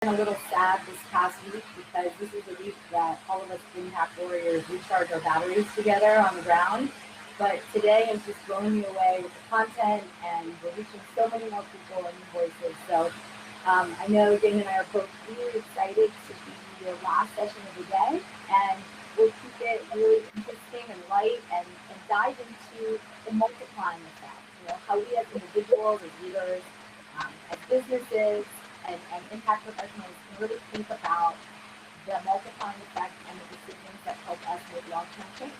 a little sad this past week because this is a week that all of us impact warriors recharge our batteries together on the ground. But today has just blown me away with the content, and we're reaching so many more people and new voices. So I know Dana and I are both really excited to be your last session of the day, and we'll keep it really interesting and light, and dive into the multiplying effect. How we as individuals, as leaders, as businesses, and impact professionals can really think about the multiplying effect and the decisions that help us with long-term change.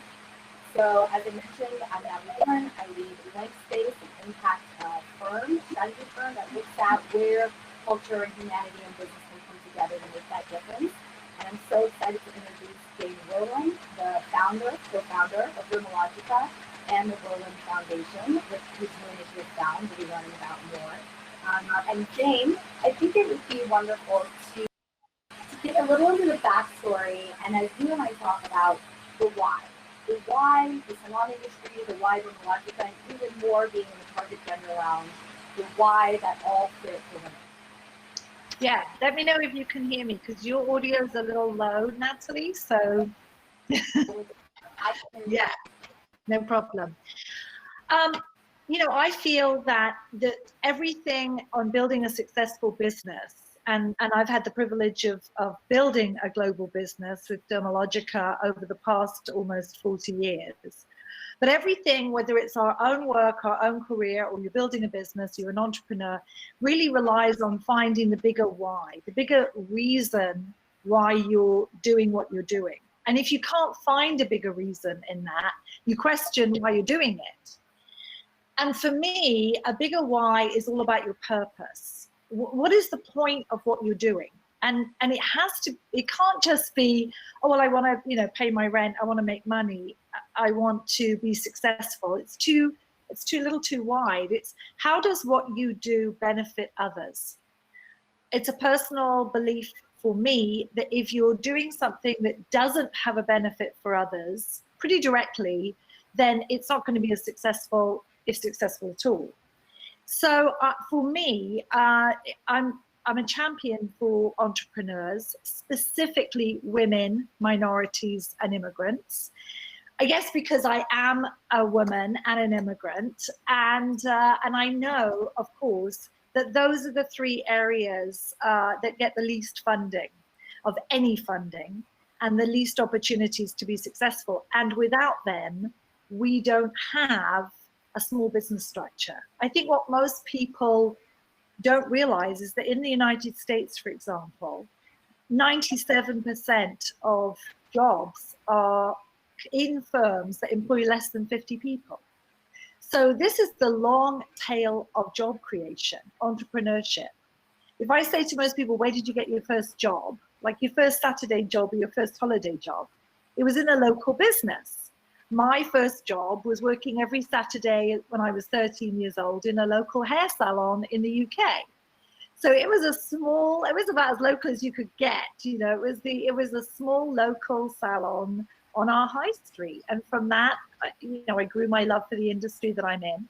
So as I mentioned, I'm Natalie Byrne. I lead Blank Space, an impact strategy firm that looks at where culture and humanity and business can come together to make that difference. And I'm so excited to introduce Wurwand, the co-founder of Dermalogica and the Wurwand Foundation, whose new initiative found. We'll be learning about more. And Jane, I think it would be wonderful to get a little into the backstory, and as you and I talk about the why, the salon industry, the why Dermalogica, and even more being in the target gender lounge, the why that all fit for women. Yeah, let me know if you can hear me, because your audio is a little low, Natalie, so yeah, no problem. I feel that everything on building a successful business, and I've had the privilege of building a global business with Dermalogica over the past almost 40 years. But everything, whether it's our own work, our own career, or you're building a business, you're an entrepreneur, really relies on finding the bigger why, the bigger reason why you're doing what you're doing. And if you can't find a bigger reason in that, you question why you're doing it. And for me, a bigger why is all about your purpose. What is the point of what you're doing? And it can't just be, oh, well, I want to, pay my rent. I want to make money. I want to be successful. It's too little too wide. It's how does what you do benefit others? It's a personal belief for me that if you're doing something that doesn't have a benefit for others pretty directly, then it's not going to be as successful, if successful at all. So for me, I'm a champion for entrepreneurs, specifically women, minorities, and immigrants. I guess because I am a woman and an immigrant, and I know, of course, that those are the three areas that get the least funding of any funding and the least opportunities to be successful. And without them, we don't have a small business structure. I think what most people don't realize is that in the United States, for example, 97% of jobs are in firms that employ less than 50 people. So this is the long tail of job creation, entrepreneurship. If I say to most people, where did you get your first job? Like your first Saturday job or your first holiday job? It was in a local business. My first job was working every Saturday when I was 13 years old in a local hair salon in the UK. So it was about as local as you could get. It was a small local salon on our high street. And from that, I grew my love for the industry that I'm in.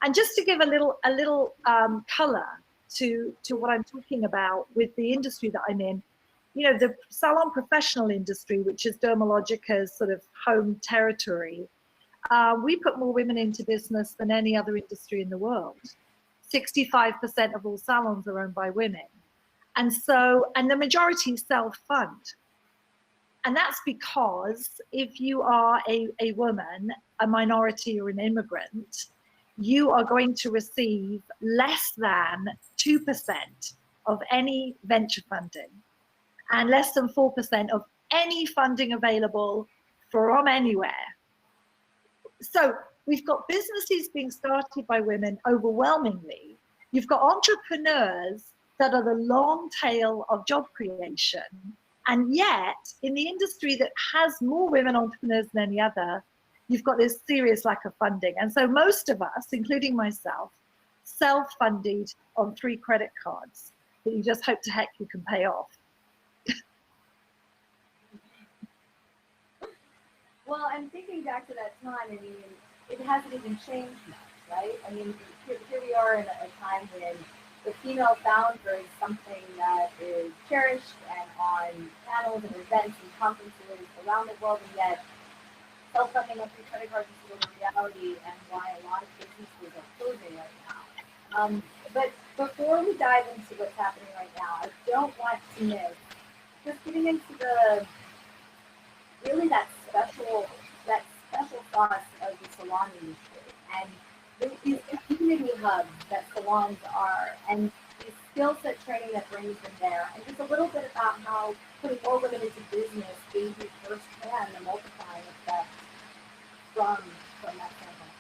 And just to give a little color to what I'm talking about with the industry that I'm in, the salon professional industry, which is Dermalogica's sort of home territory, we put more women into business than any other industry in the world. 65% of all salons are owned by women. And the majority self-fund. And that's because if you are a woman, a minority, or an immigrant, you are going to receive less than 2% of any venture funding and less than 4% of any funding available from anywhere. So we've got businesses being started by women overwhelmingly. You've got entrepreneurs that are the long tail of job creation. And yet, in the industry that has more women entrepreneurs than any other, you've got this serious lack of funding. And so most of us, including myself, self-funded on 3 credit cards that you just hope to heck you can pay off. Well, I'm thinking back to that time. I mean, it hasn't even changed much, right? I mean, here we are in a time when the female founder is something that is cherished and on panels and events and conferences around the world, and yet self-funding monthly credit cards is still a reality and why a lot of businesses are closing right now. But before we dive into what's happening right now, I don't want to miss just getting into the really that special sauce of the salon industry and these community hubs that salons are, and the skill set training that brings them there, and just a little bit about how putting more women into business gave you firsthand the multiplying effect from that standpoint.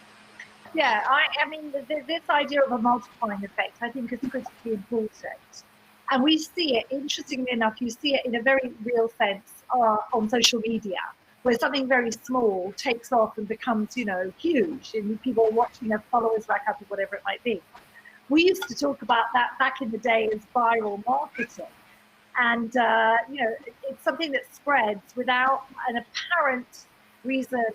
Yeah, I mean, this idea of a multiplying effect, I think, is critically important. And we see it, interestingly enough, you see it in a very real sense on social media, where something very small takes off and becomes, huge, and people are watching their followers rack up or whatever it might be. We used to talk about that back in the day as viral marketing. And, it's something that spreads without an apparent reason,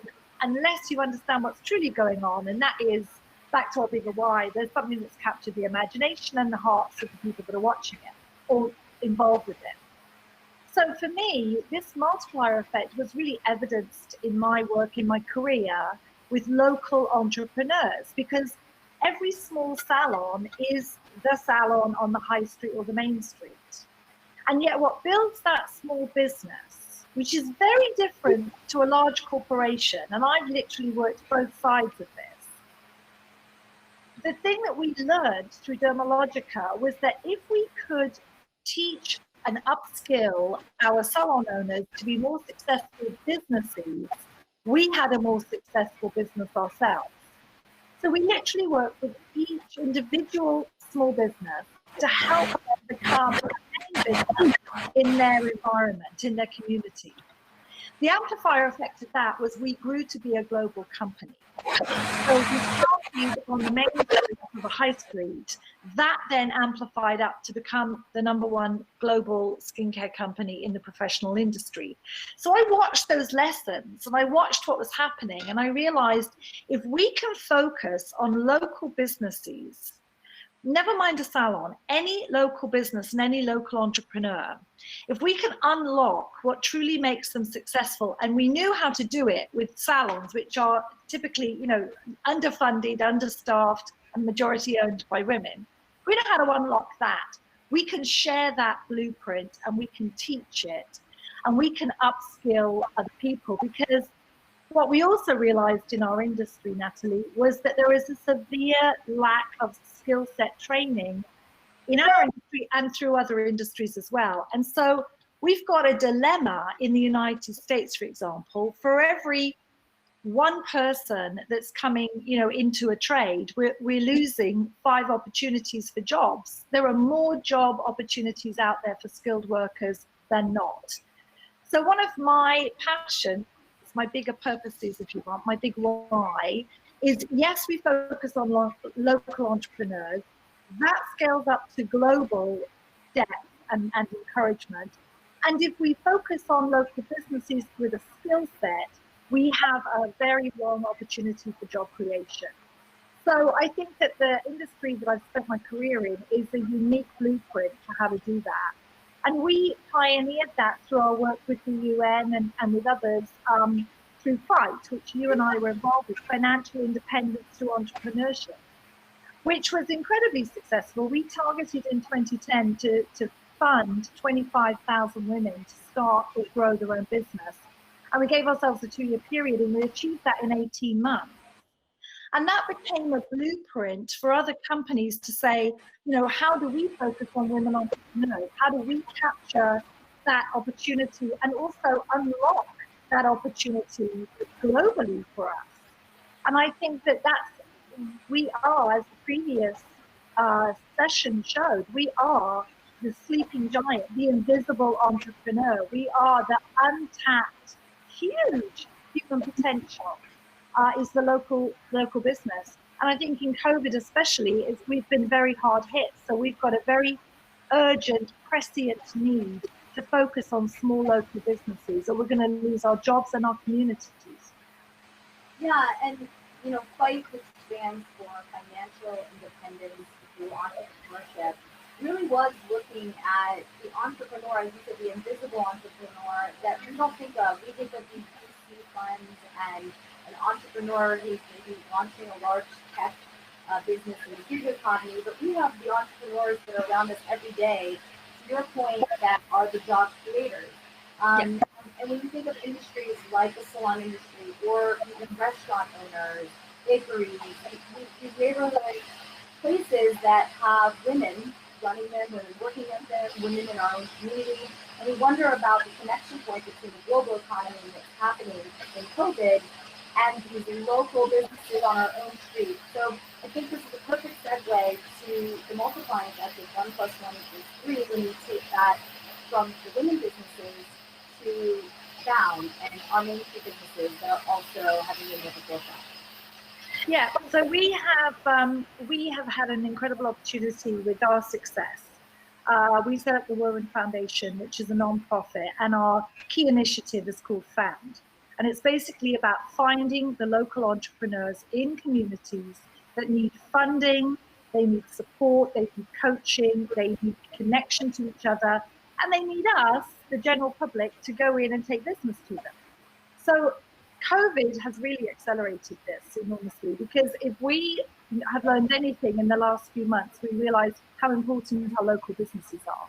unless you understand what's truly going on. And that is, back to our bigger why, there's something that's captured the imagination and the hearts of the people that are watching it or involved with it. So for me, this multiplier effect was really evidenced in my work, in my career, with local entrepreneurs, because every small salon is the salon on the high street or the main street. And yet what builds that small business, which is very different to a large corporation, and I've literally worked both sides of this, the thing that we learned through Dermalogica was that if we could teach and upskill our salon owners to be more successful businesses, we had a more successful business ourselves. So we literally work with each individual small business to help them become a business in their environment, in their community. The amplifier effect of that was we grew to be a global company. So we started on the main street of the high street. That then amplified up to become the #1 global skincare company in the professional industry. So I watched those lessons and I watched what was happening, and I realized if we can focus on local businesses, never mind a salon, any local business and any local entrepreneur, if we can unlock what truly makes them successful, and we knew how to do it with salons, which are typically, underfunded, understaffed, and majority owned by women, if we know how to unlock that, we can share that blueprint and we can teach it and we can upskill other people. Because what we also realized in our industry, Natalie, was that there is a severe lack of skill set training in our industry and through other industries as well. And so we've got a dilemma in the United States, for example. For every one person that's coming, into a trade, we're losing 5 opportunities for jobs. There are more job opportunities out there for skilled workers than not. So one of my passions, my bigger purposes, if you want, my big why, is yes, we focus on local entrepreneurs. That scales up to global depth and encouragement. And if we focus on local businesses with a skill set, we have a very long opportunity for job creation. So I think that the industry that I've spent my career in is a unique blueprint for how to do that. And we pioneered that through our work with the UN and with others through FIGHT, which you and I were involved with, financial independence through entrepreneurship, which was incredibly successful. We targeted in 2010 to fund 25,000 women to start or grow their own business. And we gave ourselves a 2-year period, and we achieved that in 18 months. And that became a blueprint for other companies to say, how do we focus on women entrepreneurs? How do we capture that opportunity and also unlock that opportunity globally for us? And I think that we are, as the previous session showed, we are the sleeping giant, the invisible entrepreneur. We are the untapped, huge human potential. Is the local business. And I think in COVID especially, we've been very hard hit. So we've got a very urgent, prescient need to focus on small local businesses, or we're going to lose our jobs and our communities. Yeah, and FIGHT, which stands for Financial Independence Through entrepreneurship really was looking at the entrepreneur, as you said, the invisible entrepreneur that we don't think of. We think of these VC funds and an entrepreneur who's maybe launching a large tech business in the gig economy, but we have the entrepreneurs that are around us every day, to your point, that are the job creators. And when you think of industries like the salon industry or even restaurant owners, bakeries, these neighborhood places that have women running them, women working at them, women in our own community, and we wonder about the connection point between the global economy that's happening in COVID and these local businesses on our own street. So I think this is a perfect segue to the multiplying effect of 1 + 1 = 3 when you take that from the women businesses to Found and our Main Street businesses that are also having a bit of a forefront. Yeah, so we have had an incredible opportunity with our success. We set up the Wurwand Foundation, which is a non-profit, and our key initiative is called Found. And it's basically about finding the local entrepreneurs in communities that need funding, they need support, they need coaching, they need connection to each other, and they need us, the general public, to go in and take business to them. So COVID has really accelerated this enormously, because if we have learned anything in the last few months, we realize how important our local businesses are.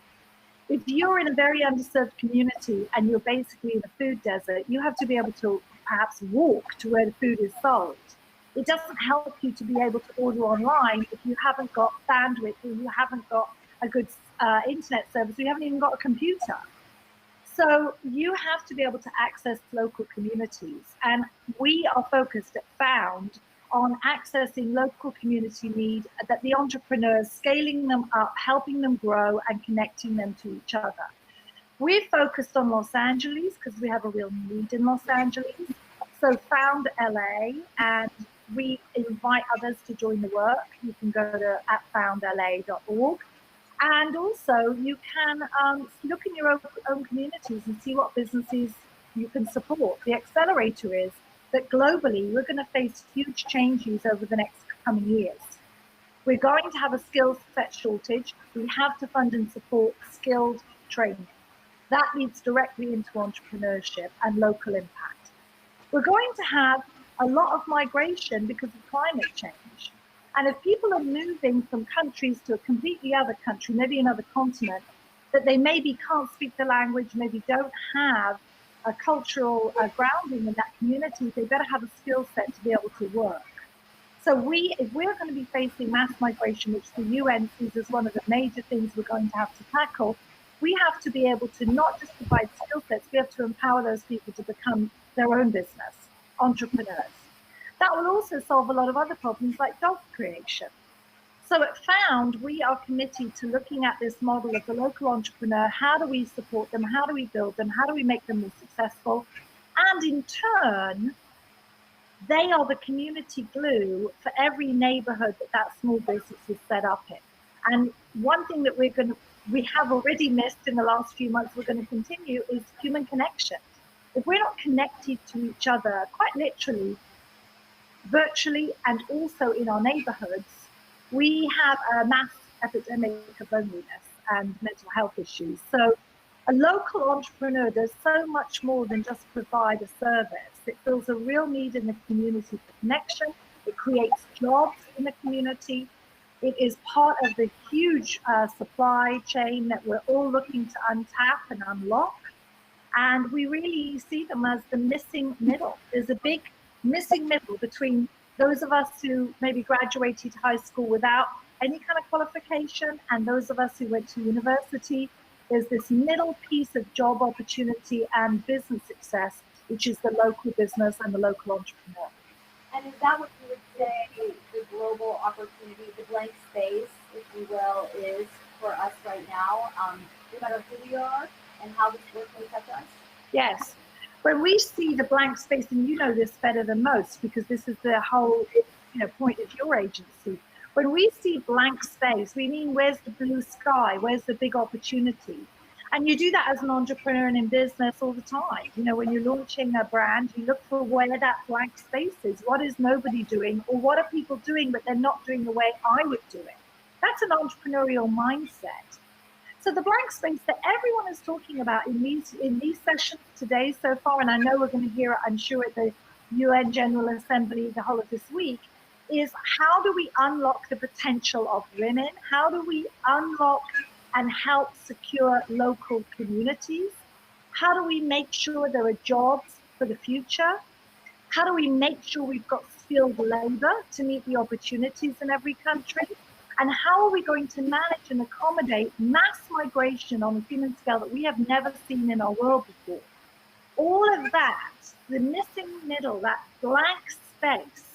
If you're in a very underserved community and you're basically in a food desert, you have to be able to perhaps walk to where the food is sold. It doesn't help you to be able to order online if you haven't got bandwidth, or you haven't got a good internet service, or you haven't even got a computer. So you have to be able to access local communities. And we are focused at Found on accessing local community need, that the entrepreneurs, scaling them up, helping them grow, and connecting them to each other. We're focused on Los Angeles because we have a real need in Los Angeles. So Found LA, and we invite others to join the work. You can go to @foundla.org. And also you can look in your own communities and see what businesses you can support. The accelerator is that globally, we're going to face huge changes over the next coming years. We're going to have a skill set shortage. We have to fund and support skilled training. That leads directly into entrepreneurship and local impact. We're going to have a lot of migration because of climate change. And if people are moving from countries to a completely other country, maybe another continent, that they maybe can't speak the language, maybe don't have a cultural grounding in that community, they better have a skill set to be able to work. So if we're going to be facing mass migration, which the UN sees as one of the major things we're going to have to tackle, we have to be able to not just provide skill sets, we have to empower those people to become their own business, entrepreneurs. That will also solve a lot of other problems like job creation. So at Found, we are committed to looking at this model of the local entrepreneur. How do we support them? How do we build them? How do we make them more successful? And in turn, they are the community glue for every neighborhood that small business is set up in. And one thing that we have already missed in the last few months, we're going to continue, is human connection. If we're not connected to each other, quite literally, virtually, and also in our neighborhoods, we have a mass epidemic of loneliness and mental health issues. So a local entrepreneur does so much more than just provide a service. It fills a real need in the community for connection. It creates jobs in the community. It is part of the huge supply chain that we're all looking to untap and unlock. And we really see them as the missing middle. There's a big missing middle between those of us who maybe graduated high school without any kind of qualification and those of us who went to university. There's this middle piece of job opportunity and business success, which is the local business and the local entrepreneur. And is that what you would say the global opportunity, the blank space, if you will, is for us right now, no matter who we are and how this work may affect us? Yes. When we see the blank space, and you know this better than most because this is the whole point of your agency. When we see blank space, we mean where's the blue sky? Where's the big opportunity? And you do that as an entrepreneur and in business all the time. When you're launching a brand, you look for where that blank space is. What is nobody doing? Or what are people doing, but they're not doing the way I would do it? That's an entrepreneurial mindset. So the blank space that everyone is talking about in these sessions today so far, and I know we're going to hear it, I'm sure, at the UN General Assembly the whole of this week, is how do we unlock the potential of women? How do we unlock and help secure local communities? How do we make sure there are jobs for the future? How do we make sure we've got skilled labor to meet the opportunities in every country? And how are we going to manage and accommodate mass migration on a human scale that we have never seen in our world before? All of that, the missing middle, that blank space,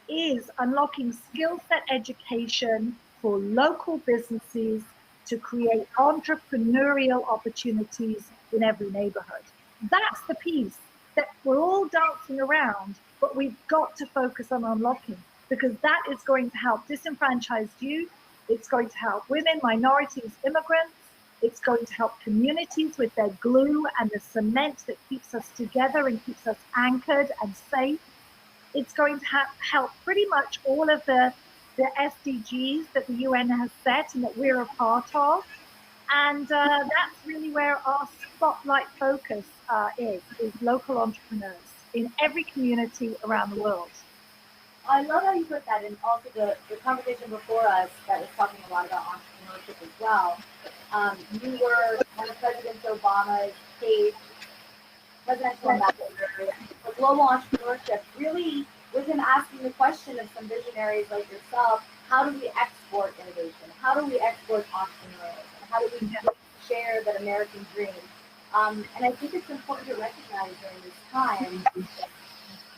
is unlocking skill set education for local businesses to create entrepreneurial opportunities in every neighborhood. That's the piece that we're all dancing around, but we've got to focus on unlocking, because that is going to help disenfranchised youth, it's going to help women, minorities, immigrants, it's going to help communities with their glue and the cement that keeps us together and keeps us anchored and safe. It's going to help pretty much all of the SDGs that the UN has set and that we're a part of. And that's really where our spotlight focus is local entrepreneurs in every community around the world. I love how you put that, and also the conversation before us that was talking a lot about entrepreneurship as well. You were one of President Obama's paid presidential ambassador for global entrepreneurship. Really was him asking the question of some visionaries like yourself: how do we export innovation? How do we export entrepreneurs? And how do we share that American dream? And I think it's important to recognize during this time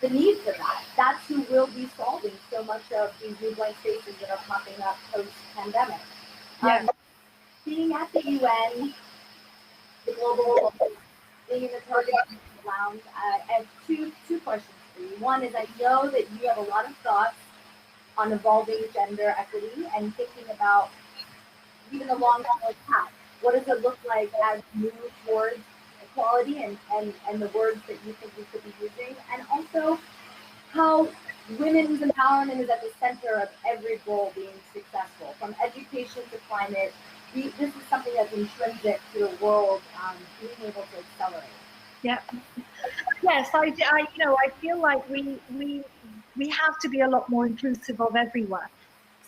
the need for that. That's who will be solving so much of these new blank spaces that are popping up post-pandemic. Being at the UN, the global, being in the target lounge, I have two questions for you. One is, I know that you have a lot of thoughts on evolving gender equity and thinking about even the long-term path. What does it look like as we move towards equality and the words that you think we could be using, and also how women's empowerment is at the center of every goal being successful, from education to climate. This is something that's intrinsic to the world being able to accelerate. Yeah. Yes, I feel like we have to be a lot more inclusive of everyone.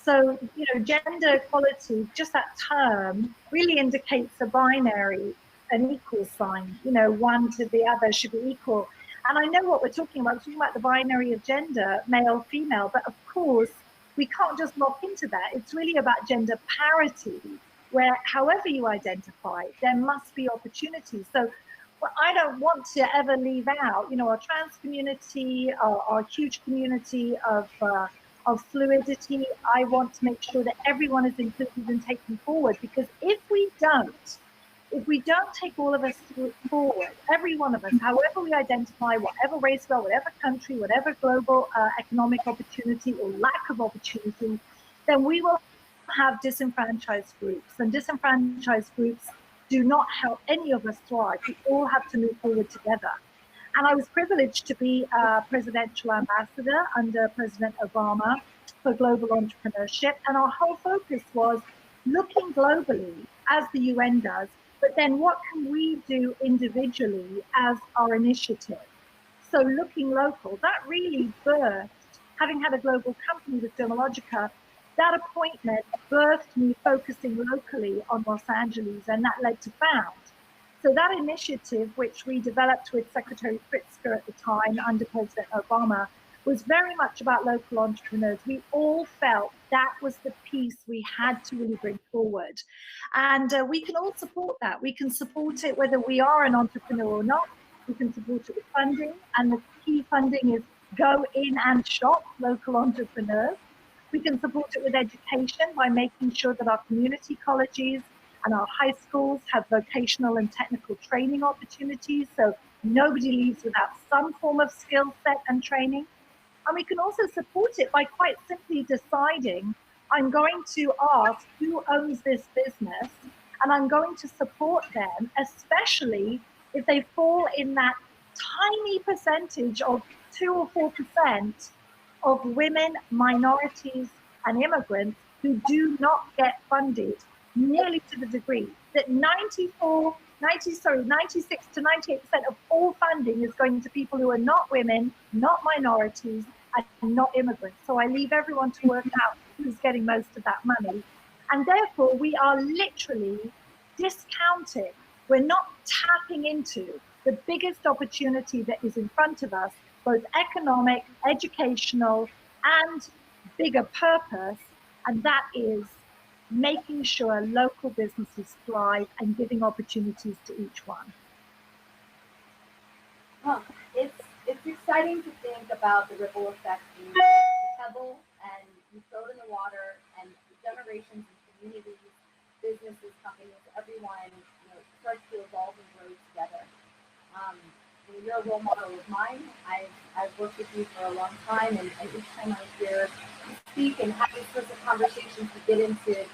So, gender equality, just that term, really indicates a binary, an equal sign. One to the other should be equal. And I know what we're talking about. We're talking about the binary of gender, male, female. But of course, we can't just lock into that. It's really about gender parity, where however you identify, there must be opportunities. So I don't want to ever leave out, our trans community, our huge community of fluidity. I want to make sure that everyone is included and taken forward, because if we don't take all of us forward, every one of us, however we identify, whatever race we are, whatever country, whatever global economic opportunity or lack of opportunity, then we will have disenfranchised groups, and disenfranchised groups do not help any of us thrive. We all have to move forward together. And I was privileged to be a presidential ambassador under President Obama for global entrepreneurship. And our whole focus was looking globally, as the UN does, but then what can we do individually as our initiative? So looking local, that really birthed, having had a global company with Dermalogica, that appointment birthed me focusing locally on Los Angeles, and that led to Found. So that initiative, which we developed with Secretary Pritzker at the time under President Obama, was very much about local entrepreneurs. We all felt that was the piece we had to really bring forward. And we can all support that. We can support it whether we are an entrepreneur or not. We can support it with funding. And the key funding is go in and shop local entrepreneurs. We can support it with education by making sure that our community colleges and our high schools have vocational and technical training opportunities, so nobody leaves without some form of skill set and training. And we can also support it by quite simply deciding, I'm going to ask who owns this business, and I'm going to support them, especially if they fall in that tiny percentage of 2 or 4% of women, minorities, and immigrants who do not get funded nearly to the degree that 96 to 98% of all funding is going to people who are not women, not minorities, and not immigrants. So I leave everyone to work out who's getting most of that money. And therefore, we are literally discounting. We're not tapping into the biggest opportunity that is in front of us, both economic, educational, and bigger purpose, and that is making sure local businesses thrive and giving opportunities to each one. Well, it's exciting to think about the ripple effect being a pebble, and you throw it in the water, and generations and communities, businesses, companies, everyone, starts to evolve and grow together. You're a role model of mine. I've worked with you for a long time, and each time I'm here to speak and have these sorts of conversations to get into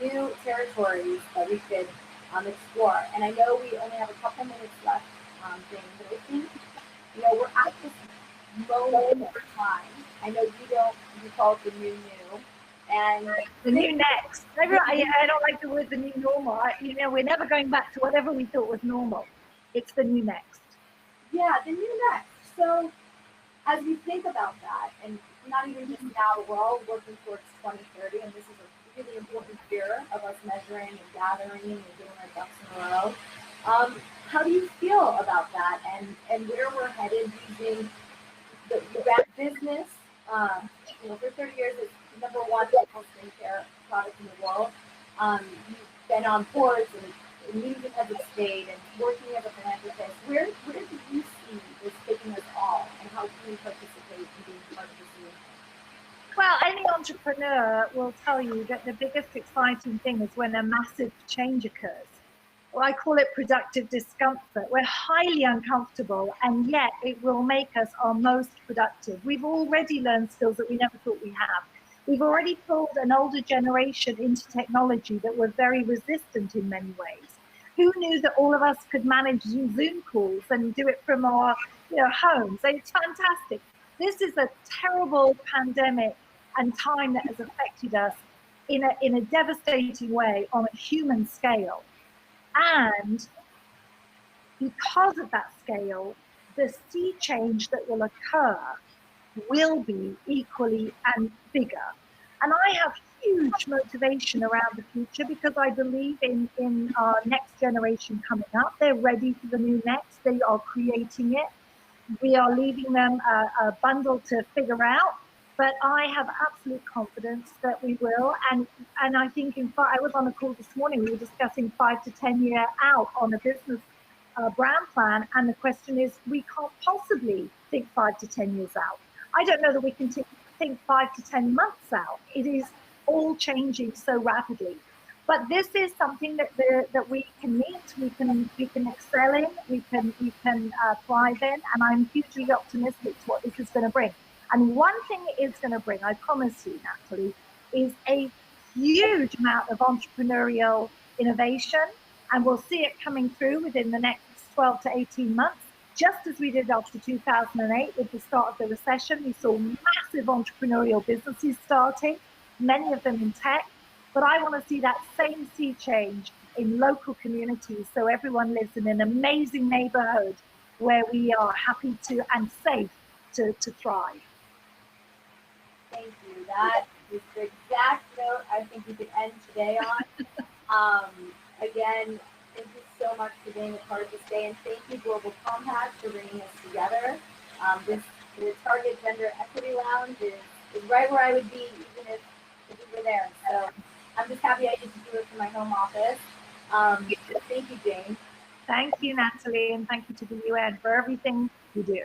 new territories that we could explore. And I know we only have a couple minutes left, Jane, but I think we're at this moment of time. I know you call it the new, and the new next. I don't like the word the new normal. We're never going back to whatever we thought was normal. It's the new next. Yeah, the new next. So as we think about that, and not even just now, we're all working towards 2030, and this is a really important year of us measuring and gathering and getting our ducks in a row. How do you feel about that, and where we're headed using the business? For 30 years, it's number one skincare product in the world. You've been on boards and meetings with heads of state and working as a philanthropist. Where do you see this taking us all, and how can we participate in being part of this movement? Well, any entrepreneur will tell you that the biggest exciting thing is when a massive change occurs. Well, I call it productive discomfort. We're highly uncomfortable, and yet it will make us our most productive. We've already learned skills that we never thought we have. We've already pulled an older generation into technology that were very resistant in many ways. Who knew that all of us could manage Zoom calls and do it from our homes? It's fantastic. This is a terrible pandemic and time that has affected us in a devastating way on a human scale. And because of that scale, the sea change that will occur will be equally and bigger. And I have huge motivation around the future because I believe in our next generation coming up. They're ready for the new next. They are creating it. We are leaving them a bundle to figure out. But I have absolute confidence that we will. And I think, I was on a call this morning, we were discussing 5 to 10 year out on a business brand plan. And the question is, we can't possibly think 5 to 10 years out. I don't know that we can think 5 to 10 months out. It is all changing so rapidly. But this is something that we can meet, we can excel in, we can thrive in. And I'm hugely optimistic to what this is going to bring. And one thing it is going to bring, I promise you, Natalie, is a huge amount of entrepreneurial innovation. And we'll see it coming through within the next 12 to 18 months, just as we did after 2008 with the start of the recession. We saw massive entrepreneurial businesses starting, many of them in tech. But I want to see that same sea change in local communities, so everyone lives in an amazing neighborhood where we are happy to and safe to thrive. Thank you. That is the exact note I think we could end today on. Again, thank you so much for being a part of this day, and thank you, Global Compact, for bringing us together. The Target Gender Equity Lounge is right where I would be even if we were there. So I'm just happy I get to do it from my home office. Thank you, Jane. Thank you, Natalie, and thank you to the UN for everything you do.